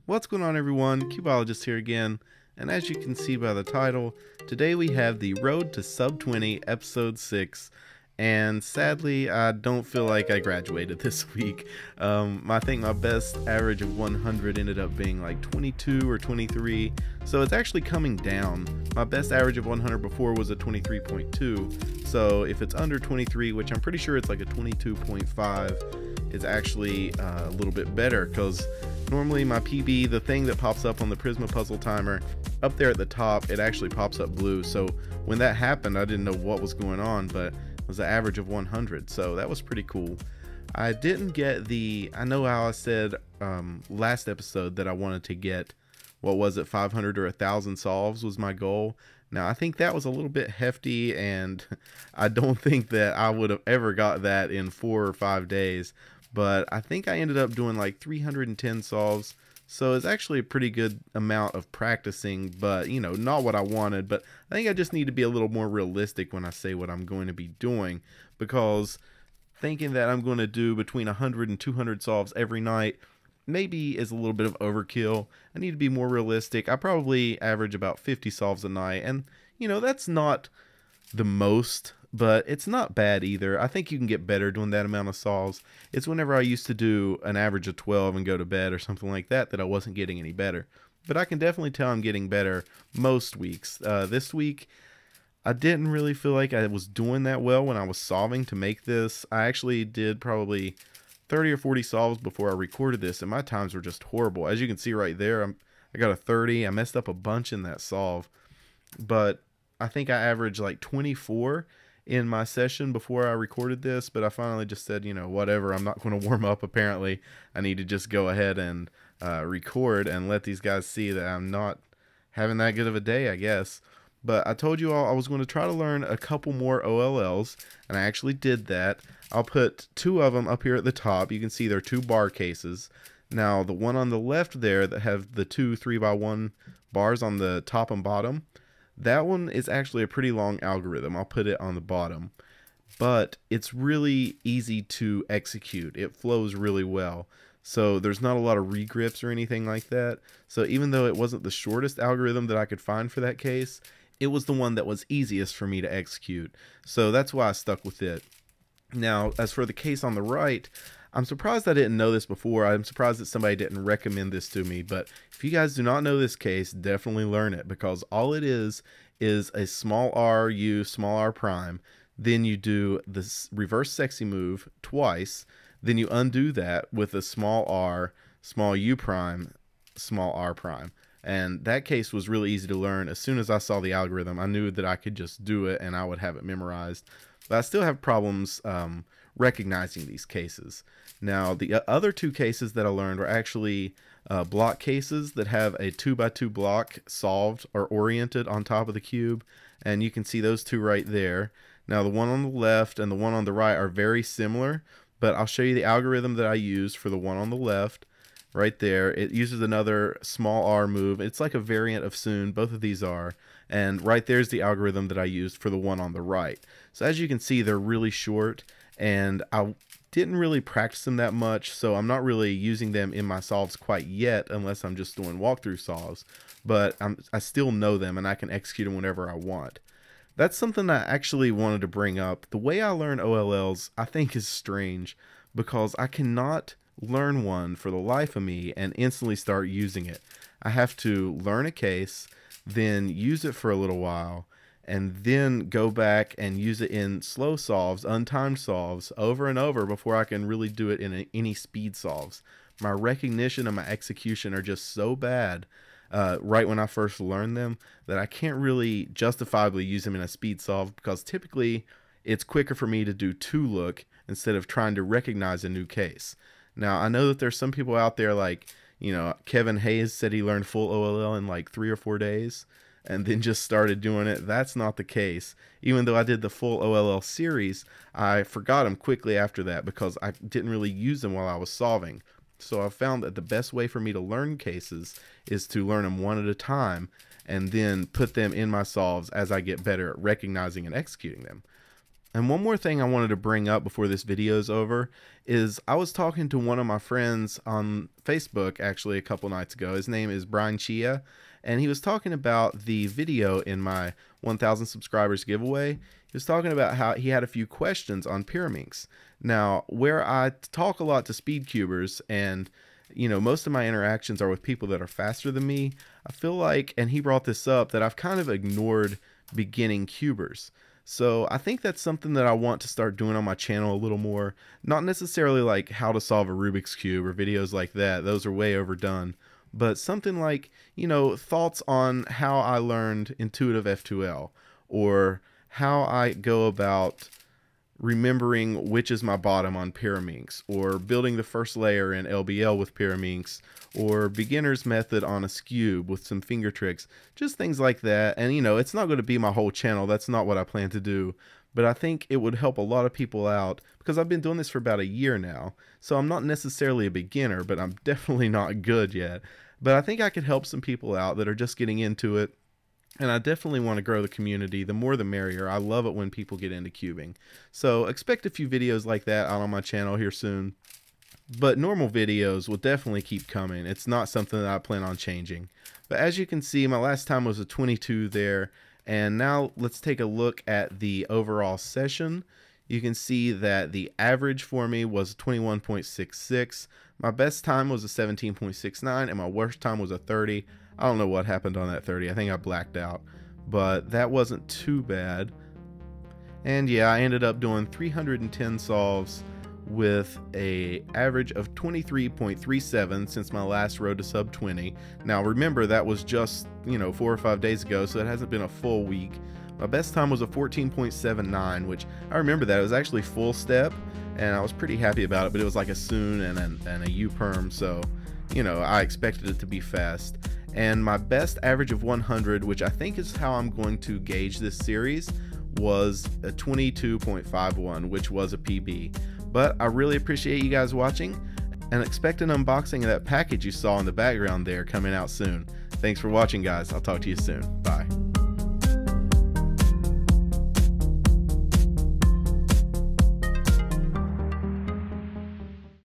What's going on, everyone? Cubeologist here again, and as you can see by the title, today we have the Road to Sub-20 Episode 6, and sadly I don't feel like I graduated this week. I think my best average of 100 ended up being like 22 or 23, so it's actually coming down. My best average of 100 before was a 23.2, so if it's under 23, which I'm pretty sure it's like a 22.5, it's actually a little bit better, because normally my PB, the thing that pops up on the Prisma puzzle timer, up there at the top, it actually pops up blue. So when that happened, I didn't know what was going on, but it was an average of 100. So that was pretty cool. I didn't get I know how I said last episode that I wanted to get, what was it, 500 or 1,000 solves was my goal. Now, I think that was a little bit hefty, and I don't think that I would have ever got that in 4 or 5 days. But I think I ended up doing like 310 solves, so it's actually a pretty good amount of practicing, but you know, not what I wanted. But I think I just need to be a little more realistic when I say what I'm going to be doing, because thinking that I'm going to do between 100 and 200 solves every night maybe is a little bit of overkill. I need to be more realistic. I probably average about 50 solves a night, and you know, that's not the most, but it's not bad either. I think you can get better doing that amount of solves. It's whenever I used to do an average of 12 and go to bed or something like that that I wasn't getting any better. But I can definitely tell I'm getting better most weeks. This week, I didn't really feel like I was doing that well when I was solving to make this. I actually did probably 30 or 40 solves before I recorded this, and my times were just horrible. As you can see right there, I got a 30. I messed up a bunch in that solve, but I think I averaged like 24 in my session before I recorded this, but I finally just said, you know, whatever, I'm not going to warm up apparently. I need to just go ahead and record and let these guys see that I'm not having that good of a day, I guess. But I told you all I was going to try to learn a couple more OLLs, and I actually did that. I'll put 2 of them up here at the top. You can see they're 2 bar cases. Now, the one on the left there that have the 2 3x1 bars on the top and bottom, that one is actually a pretty long algorithm. I'll put it on the bottom, but it's really easy to execute. It flows really well. So there's not a lot of regrips or anything like that. So even though it wasn't the shortest algorithm that I could find for that case, it was the one that was easiest for me to execute. So that's why I stuck with it. Now, as for the case on the right, I'm surprised I didn't know this before. I'm surprised that somebody didn't recommend this to me. But if you guys do not know this case, definitely learn it, because all it is a small r u, small r prime. Then you do this reverse sexy move twice. Then you undo that with a small r, small u prime, small r prime. And that case was really easy to learn. As soon as I saw the algorithm, I knew that I could just do it and I would have it memorized. But I still have problems recognizing these cases. Now, the other 2 cases that I learned were actually block cases that have a 2x2 block solved or oriented on top of the cube, and you can see those 2 right there. Now, the one on the left and the one on the right are very similar, but I'll show you the algorithm that I used for the one on the left. Right there, it uses another small r move. It's like a variant of soon, both of these are. And right there's the algorithm that I used for the one on the right. So as you can see, they're really short, and I didn't really practice them that much, so I'm not really using them in my solves quite yet, unless I'm just doing walkthrough solves. But I still know them, and I can execute them whenever I want. That's something I actually wanted to bring up. The way I learn OLLs, I think, is strange, because I cannot learn one for the life of me and instantly start using it. I have to learn a case, then use it for a little while, and then go back and use it in slow solves, untimed solves, over and over before I can really do it in any speed solves. My recognition and my execution are just so bad right when I first learned them that I can't really justifiably use them in a speed solve, because typically it's quicker for me to do 2 look instead of trying to recognize a new case. Now, I know that there's some people out there like, you know, Kevin Hayes said he learned full OLL in like 3 or 4 days and then just started doing it. That's not the case. Even though I did the full OLL series, I forgot them quickly after that because I didn't really use them while I was solving. So I found that the best way for me to learn cases is to learn them one at a time and then put them in my solves as I get better at recognizing and executing them. And one more thing I wanted to bring up before this video is over is I was talking to one of my friends on Facebook actually a couple nights ago. His name is Brian Chia, and he was talking about the video in my 1,000 subscribers giveaway. He was talking about how he had a few questions on Pyraminx. Now, where I talk a lot to speedcubers, and most of my interactions are with people that are faster than me, I feel like, and he brought this up, that I've kind of ignored beginning cubers. So I think that's something that I want to start doing on my channel a little more. Not necessarily like how to solve a Rubik's Cube or videos like that. Those are way overdone. But something like, thoughts on how I learned intuitive F2L, or how I go about remembering which is my bottom on Pyraminx, or building the first layer in LBL with Pyraminx, or beginner's method on a Scube with some finger tricks, just things like that. And it's not going to be my whole channel, that's not what I plan to do, but I think it would help a lot of people out, because I've been doing this for about a year now, so I'm not necessarily a beginner, but I'm definitely not good yet. But I think I could help some people out that are just getting into it. And I definitely want to grow the community. The more the merrier. I love it when people get into cubing. So expect a few videos like that out on my channel here soon. But normal videos will definitely keep coming. It's not something that I plan on changing. But as you can see, my last time was a 22 there. And now let's take a look at the overall session. You can see that the average for me was 21.66. My best time was a 17.69, and my worst time was a 30. I don't know what happened on that 30. I think I blacked out, but that wasn't too bad. And yeah, I ended up doing 310 solves with a average of 23.37 since my last road to sub 20. Now remember, that was just 4 or 5 days ago, so it hasn't been a full week. My best time was a 14.79, which I remember that it was actually full step, and I was pretty happy about it, but it was like a soon and a U-perm, so I expected it to be fast. And my best average of 100, which I think is how I'm going to gauge this series, was a 22.51, which was a PB. But I really appreciate you guys watching, and expect an unboxing of that package you saw in the background there coming out soon. Thanks for watching, guys. I'll talk to you soon. Bye.